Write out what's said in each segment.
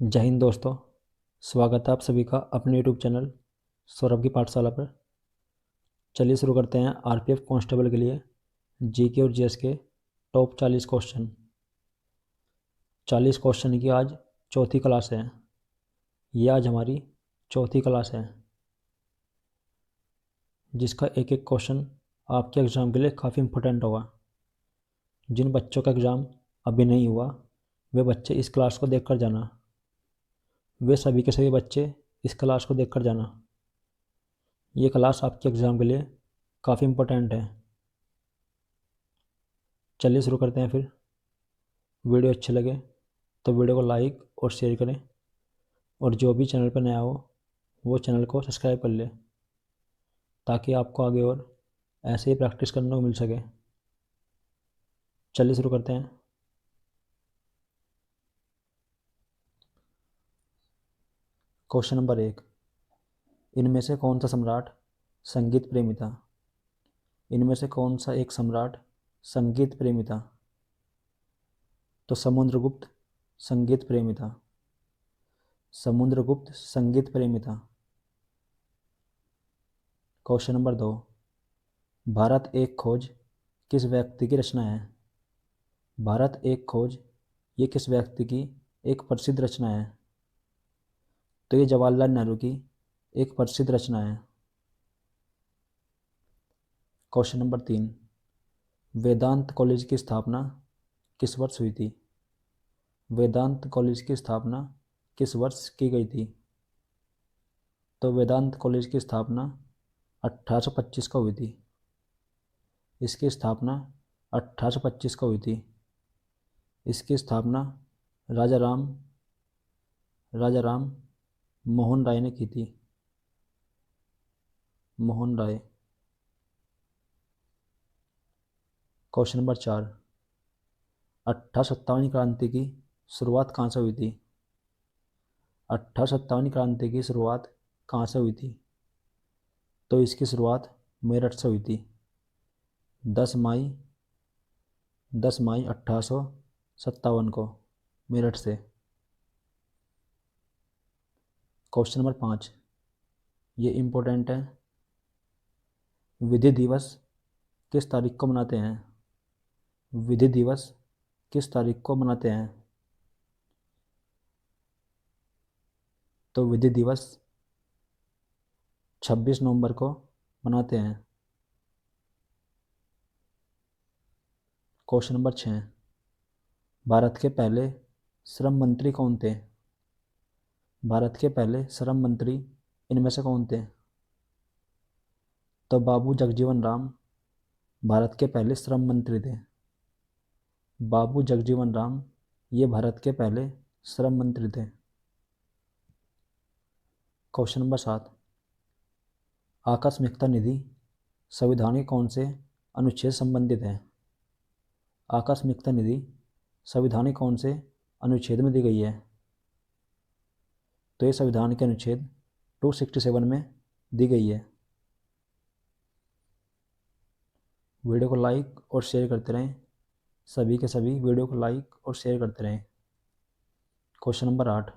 जय हिंद दोस्तों। स्वागत है आप सभी का अपने यूट्यूब चैनल सौरभ की पाठशाला पर। चलिए शुरू करते हैं आरपीएफ कांस्टेबल के लिए जीके और जीएस के टॉप 40 क्वेश्चन। 40 क्वेश्चन की आज चौथी क्लास है। ये आज हमारी चौथी क्लास है, जिसका एक एक क्वेश्चन आपके एग्ज़ाम के लिए काफ़ी इम्पोर्टेंट होगा। जिन बच्चों का एग्ज़ाम अभी नहीं हुआ वे बच्चे इस क्लास को देख कर जाना। वे सभी के सभी बच्चे इस क्लास को देख कर जाना। ये क्लास आपके एग्ज़ाम के लिए काफ़ी इम्पोर्टेंट है। चलिए शुरू करते हैं फिर। वीडियो अच्छे लगे तो वीडियो को लाइक और शेयर करें, और जो भी चैनल पर नया हो वो चैनल को सब्सक्राइब कर ले, ताकि आपको आगे और ऐसे ही प्रैक्टिस करने को मिल सके। चलिए शुरू करते हैं। क्वेश्चन नंबर 1, इनमें से कौन सा सम्राट संगीत प्रेमी था? इनमें से कौन सा एक सम्राट संगीत प्रेमी था? तो समुद्रगुप्त संगीत प्रेमी था। समुद्रगुप्त संगीत प्रेमी था। क्वेश्चन नंबर 2, भारत एक खोज किस व्यक्ति की रचना है? भारत एक खोज ये किस व्यक्ति की एक प्रसिद्ध रचना है? तो ये जवाहरलाल नेहरू की एक प्रसिद्ध रचना है। क्वेश्चन नंबर 3, वेदांत कॉलेज की स्थापना किस वर्ष हुई थी? वेदांत कॉलेज की स्थापना किस वर्ष की गई थी? तो वेदांत कॉलेज की स्थापना 1825 को हुई थी। इसकी स्थापना 1825 को हुई थी। इसकी स्थापना राजा राम मोहन राय ने की थी। मोहन राय। क्वेश्चन नंबर 4, 1857 क्रांति की शुरुआत कहाँ से हुई थी? 1857 क्रांति की शुरुआत कहाँ से हुई थी? तो इसकी शुरुआत मेरठ से हुई थी। 10 मई 1857 को मेरठ से। क्वेश्चन नंबर 5, ये इम्पोर्टेंट है। विधि दिवस किस तारीख को मनाते हैं? विधि दिवस किस तारीख को मनाते हैं? तो विधि दिवस 26 नवंबर को मनाते हैं। क्वेश्चन नंबर 6, भारत के पहले श्रम मंत्री कौन थे? भारत के पहले श्रम मंत्री इनमें से कौन थे? तो बाबू जगजीवन राम भारत के पहले श्रम मंत्री थे। बाबू जगजीवन राम ये भारत के पहले श्रम मंत्री थे। क्वेश्चन नंबर 7, आकस्मिकता निधि संविधान के कौन से अनुच्छेद संबंधित है? आकस्मिकता निधि संविधान के कौन से अनुच्छेद में दी गई है? तो ये संविधान के अनुच्छेद 267 में दी गई है। वीडियो को लाइक और शेयर करते रहें। सभी के सभी वीडियो को लाइक और शेयर करते रहें। क्वेश्चन नंबर 8,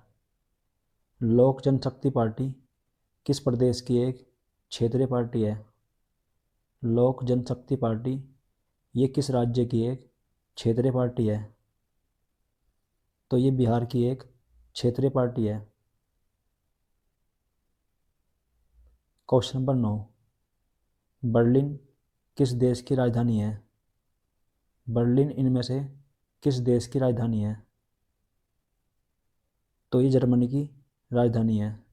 लोक जनशक्ति पार्टी किस प्रदेश की एक क्षेत्रीय पार्टी है? लोक जनशक्ति पार्टी ये किस राज्य की एक क्षेत्रीय पार्टी है? तो ये बिहार की एक क्षेत्रीय पार्टी है। क्वेश्चन नंबर 9, बर्लिन किस देश की राजधानी है? बर्लिन इनमें से किस देश की राजधानी है? तो ये जर्मनी की राजधानी है।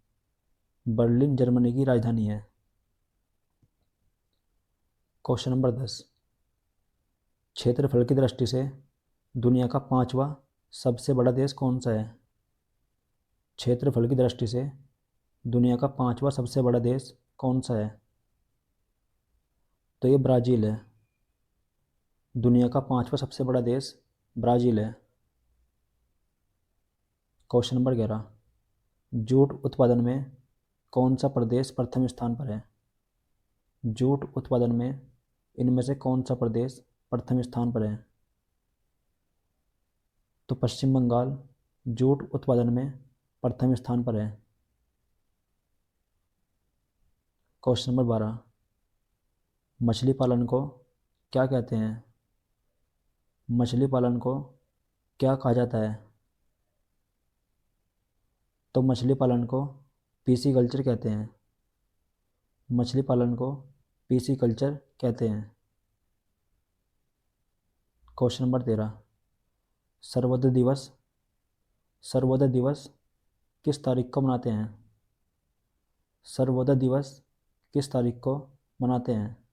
बर्लिन जर्मनी की राजधानी है। क्वेश्चन नंबर 10, क्षेत्रफल की दृष्टि से दुनिया का 5वां सबसे बड़ा देश कौन सा है? क्षेत्रफल की दृष्टि से दुनिया का 5वां सबसे बड़ा देश कौन सा है? तो ये ब्राज़ील है। दुनिया का 5वां सबसे बड़ा देश ब्राज़ील है। क्वेश्चन नंबर 11, जूट उत्पादन में कौन सा प्रदेश प्रथम स्थान पर है? जूट उत्पादन में इनमें से कौन सा प्रदेश प्रथम स्थान पर है? तो पश्चिम बंगाल जूट उत्पादन में प्रथम स्थान पर है। क्वेश्चन नंबर 12, मछली पालन को क्या कहते हैं? मछली पालन को क्या कहा जाता है? तो मछली पालन को पीसी कल्चर कहते हैं। मछली पालन को पीसी कल्चर कहते हैं। क्वेश्चन नंबर 13, सर्वोदय दिवस सर्वोदय दिवस किस तारीख को मनाते हैं? सर्वोदय दिवस किस तारीख को मनाते हैं?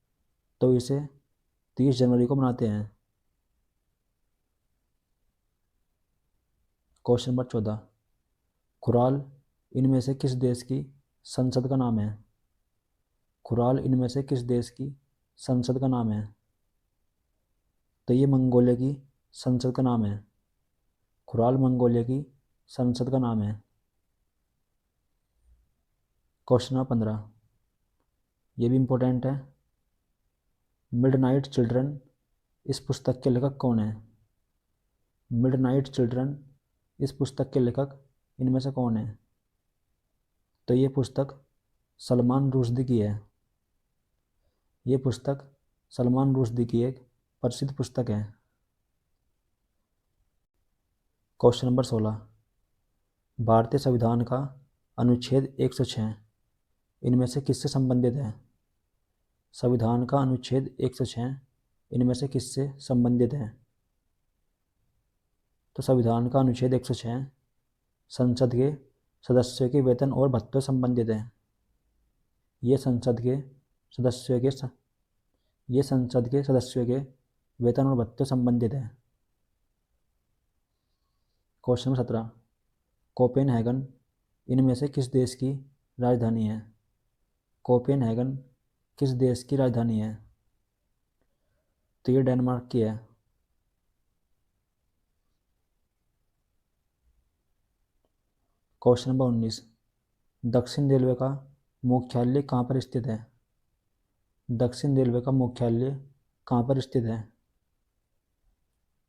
तो इसे 30 जनवरी को मनाते हैं। क्वेश्चन नंबर 14, खुराल इनमें से किस देश की संसद का नाम है? खुराल इनमें से किस देश की संसद का नाम है? तो ये मंगोलिया की संसद का नाम है। खुराल मंगोलिया की संसद का नाम है। क्वेश्चन नंबर 15, ये भी इम्पोर्टेंट है। मिडनाइट चिल्ड्रन इस पुस्तक के लेखक कौन है? मिडनाइट चिल्ड्रन इस पुस्तक के लेखक इनमें से कौन है? तो ये पुस्तक सलमान रुश्दी की है। ये पुस्तक सलमान रुश्दी की एक प्रसिद्ध पुस्तक है। क्वेश्चन नंबर 16, भारतीय संविधान का अनुच्छेद 106 इनमें से किससे संबंधित है? संविधान का अनुच्छेद 106 इनमें से किससे संबंधित है? तो संविधान का अनुच्छेद 106 संसद के सदस्यों के वेतन और भत्तों से संबंधित है। ये संसद के सदस्यों के वेतन और भत्तों से संबंधित है। क्वेश्चन नंबर 17, कोपेनहेगन इनमें से किस देश की राजधानी है? कोपेनहेगन किस देश की राजधानी है? तो ये डेनमार्क की है। क्वेश्चन नंबर 19, दक्षिण रेलवे का मुख्यालय कहाँ पर स्थित है? दक्षिण रेलवे का मुख्यालय कहाँ पर स्थित है?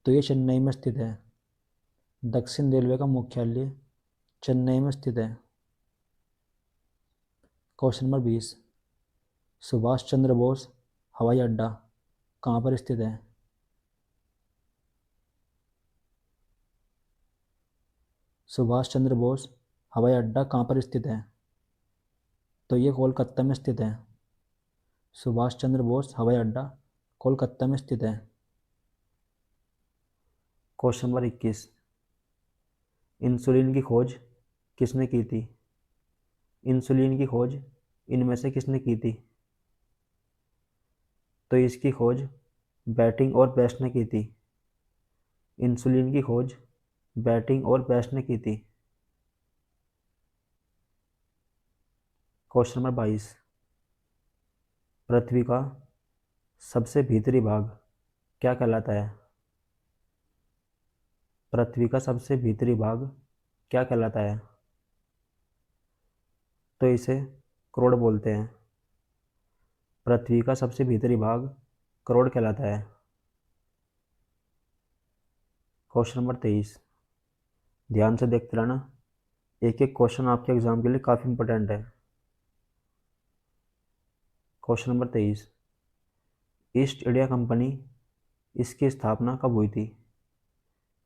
तो ये चेन्नई में स्थित है। दक्षिण रेलवे का मुख्यालय चेन्नई में स्थित है। क्वेश्चन नंबर 20, सुभाष चंद्र बोस हवाई अड्डा कहाँ पर स्थित है? सुभाष चंद्र बोस हवाई अड्डा कहाँ पर स्थित है? तो ये कोलकाता में स्थित है। सुभाष चंद्र बोस हवाई अड्डा कोलकाता में स्थित है। क्वेश्चन नंबर 21, इंसुलिन की खोज किसने की थी? इंसुलिन की खोज इनमें से किसने की थी? तो इसकी खोज बैटिंग और बेस्ट ने की थी। इंसुलिन की खोज बैटिंग और बेस्ट ने की थी। क्वेश्चन नंबर 22, पृथ्वी का सबसे भीतरी भाग क्या कहलाता है? पृथ्वी का सबसे भीतरी भाग क्या कहलाता है? तो इसे करोड़ बोलते हैं। पृथ्वी का सबसे भीतरी भाग करोड़ कहलाता है। क्वेश्चन नंबर 23, ध्यान से देखते रहना, एक एक क्वेश्चन आपके एग्जाम के लिए काफ़ी इंपॉर्टेंट है। Question number 23, east India company इसकी स्थापना कब हुई थी?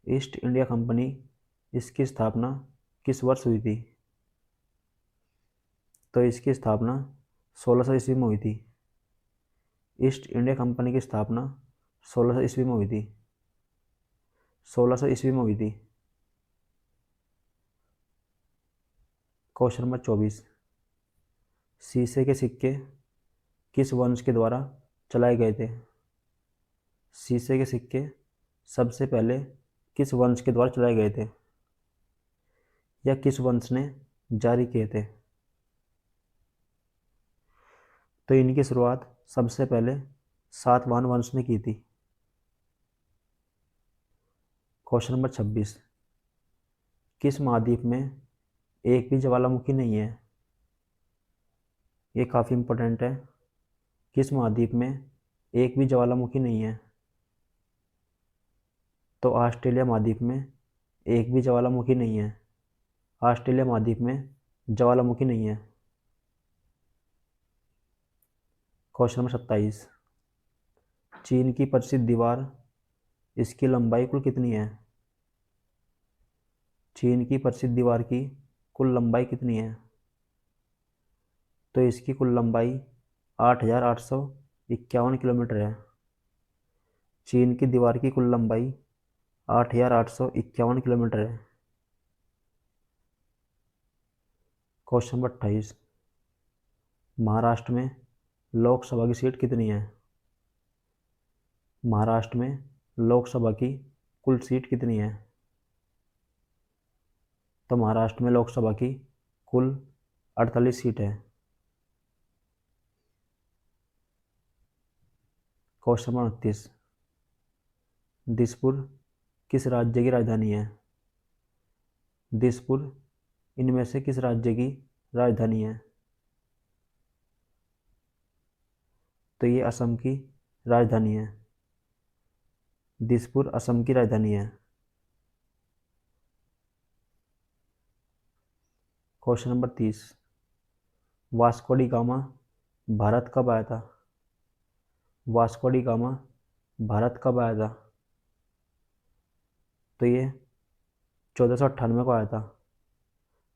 ईस्ट इंडिया कंपनी इसकी स्थापना किस वर्ष हुई थी? तो इसकी स्थापना 1600 ईस्वी में हुई थी। ईस्ट इंडिया कंपनी की स्थापना 1600 ईस्वी में हुई थी। 1600 ईस्वी में हुई थी। क्वेश्चन नंबर 24, शीशे के सिक्के किस वंश के द्वारा चलाए गए थे? शीशे के सिक्के सबसे पहले किस वंश के द्वारा चलाए गए थे या किस वंश ने जारी किए थे? तो इनकी शुरुआत सबसे पहले सातवाहन वंश ने की थी। क्वेश्चन नंबर 26, किस महाद्वीप में एक भी ज्वालामुखी नहीं है? ये काफ़ी इंपॉर्टेंट है। किस महाद्वीप में एक भी ज्वालामुखी नहीं है? तो ऑस्ट्रेलिया महाद्वीप में एक भी ज्वालामुखी नहीं है। ऑस्ट्रेलिया महाद्वीप में ज्वालामुखी नहीं है। क्वेश्चन नंबर 27, चीन की प्रसिद्ध दीवार, इसकी लंबाई कुल कितनी है? चीन की प्रसिद्ध दीवार की कुल लंबाई कितनी है? तो इसकी कुल लंबाई 8,851 किलोमीटर है। चीन की दीवार की कुल लंबाई 8,851 किलोमीटर है। क्वेश्चन नंबर 28, महाराष्ट्र में लोकसभा की सीट कितनी है? महाराष्ट्र में लोकसभा की कुल सीट कितनी है? तो महाराष्ट्र में लोकसभा की कुल 48 सीट है। क्वेश्चन नंबर 29, दिसपुर किस राज्य की राजधानी है? दिसपुर इनमें से किस राज्य की राजधानी है? तो ये असम की राजधानी है। दिसपुर असम की राजधानी है। Question number 30, Vasco D gamma Bharat कब आया था? वास्को डी गामा भारत कब आया था? तो ये 1498 को आया था।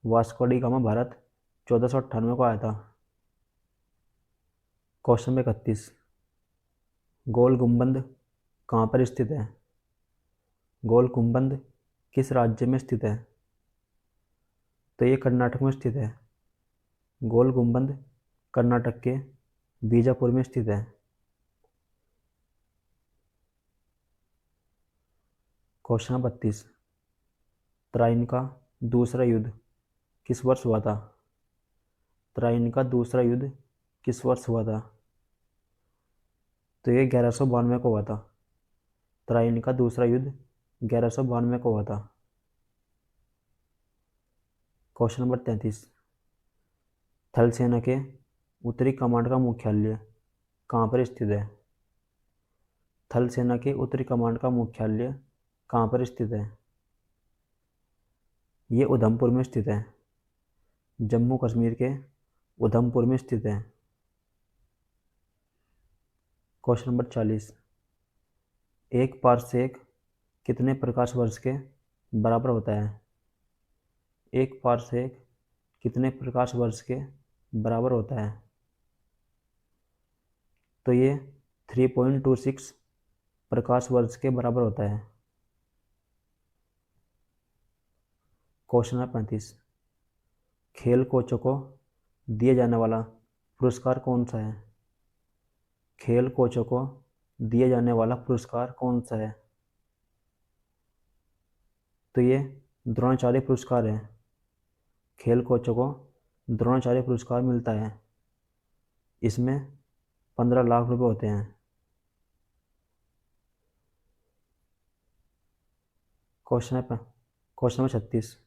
वास्को डी गामा भारत 1498 को आया था। क्वेश्चन नंबर 31, गोल गुम्बद कहाँ पर स्थित है? गोल गुम्बद किस राज्य में स्थित है? तो ये कर्नाटक में स्थित है। गोल गुम्बद कर्नाटक के बीजापुर में स्थित है। क्वेश्चन नंबर 32, तराइन का दूसरा युद्ध किस वर्ष हुआ था? तराइन का दूसरा युद्ध किस वर्ष हुआ था? तो ये 1192 को हुआ था। तराइन का दूसरा युद्ध 1192 को हुआ था। क्वेश्चन नंबर 33, थल सेना के उत्तरी कमांड का मुख्यालय कहाँ पर स्थित है? थल सेना के उत्तरी कमांड का मुख्यालय कहाँ पर स्थित है? ये उधमपुर में स्थित है। जम्मू कश्मीर के उधमपुर में स्थित है। क्वेश्चन नंबर 40, एक पारसेक कितने प्रकाश वर्ष के बराबर होता है? एक पारसेक कितने प्रकाश वर्ष के बराबर होता है? तो ये 3.26 प्रकाश वर्ष के बराबर होता है। क्वेश्चन नंबर 35, खेल कोचों को दिया जाने वाला पुरस्कार कौन सा है? खेल कोचों को दिया जाने वाला पुरस्कार कौन सा है? तो ये द्रोणाचार्य पुरस्कार है। खेल कोचों को द्रोणाचार्य पुरस्कार मिलता है। इसमें 15 लाख रुपए होते हैं। क्वेश्चन नंबर 36,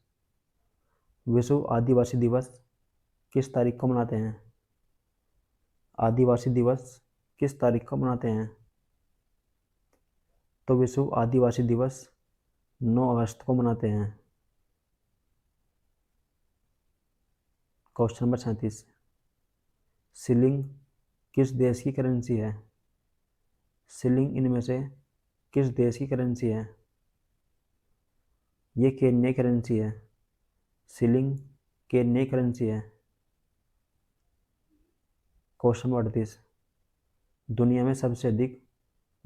विश्व आदिवासी दिवस किस तारीख को मनाते हैं? आदिवासी दिवस किस तारीख को मनाते हैं? तो विश्व आदिवासी दिवस 9 अगस्त को मनाते हैं। क्वेश्चन नंबर 37, शिलिंग किस देश की करेंसी है? शिलिंग इनमें से किस देश की करेंसी है? ये केन्या करेंसी है। शिलिंग केन्या करेंसी है। क्वेश्चन नंबर 38, दुनिया में सबसे अधिक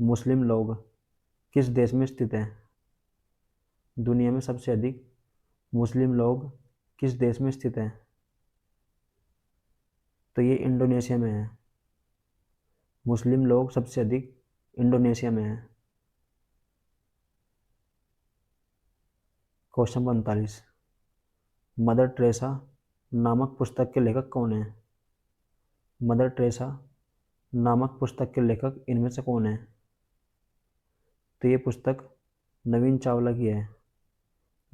मुस्लिम लोग किस देश में स्थित हैं? दुनिया में सबसे अधिक मुस्लिम लोग किस देश में स्थित हैं? तो ये इंडोनेशिया में है। मुस्लिम लोग सबसे अधिक इंडोनेशिया में हैं। क्वेश्चन 45, मदर टेरेसा नामक पुस्तक के लेखक कौन है? मदर टेरेसा नामक पुस्तक के लेखक इनमें से कौन है? तो ये पुस्तक नवीन चावला की है।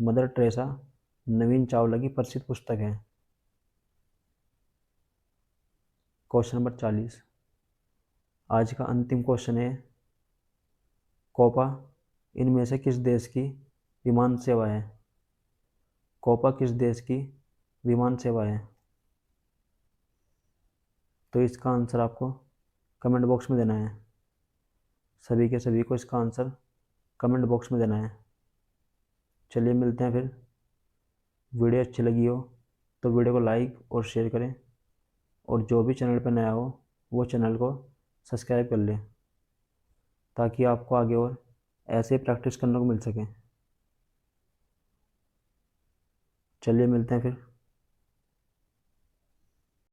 मदर टेरेसा नवीन चावला की प्रसिद्ध पुस्तक है। क्वेश्चन नंबर 40, आज का अंतिम क्वेश्चन है, कोपा इनमें से किस देश की विमान सेवा है? कोपा किस देश की विमान सेवा है? तो इसका आंसर आपको कमेंट बॉक्स में देना है। सभी के सभी को इसका आंसर कमेंट बॉक्स में देना है। चलिए मिलते हैं फिर। वीडियो अच्छी लगी हो तो वीडियो को लाइक और शेयर करें, और जो भी चैनल पर नया हो वो चैनल को सब्सक्राइब कर ले, ताकि आपको आगे और ऐसे प्रैक्टिस करने को मिल सके। चलिए मिलते हैं फिर।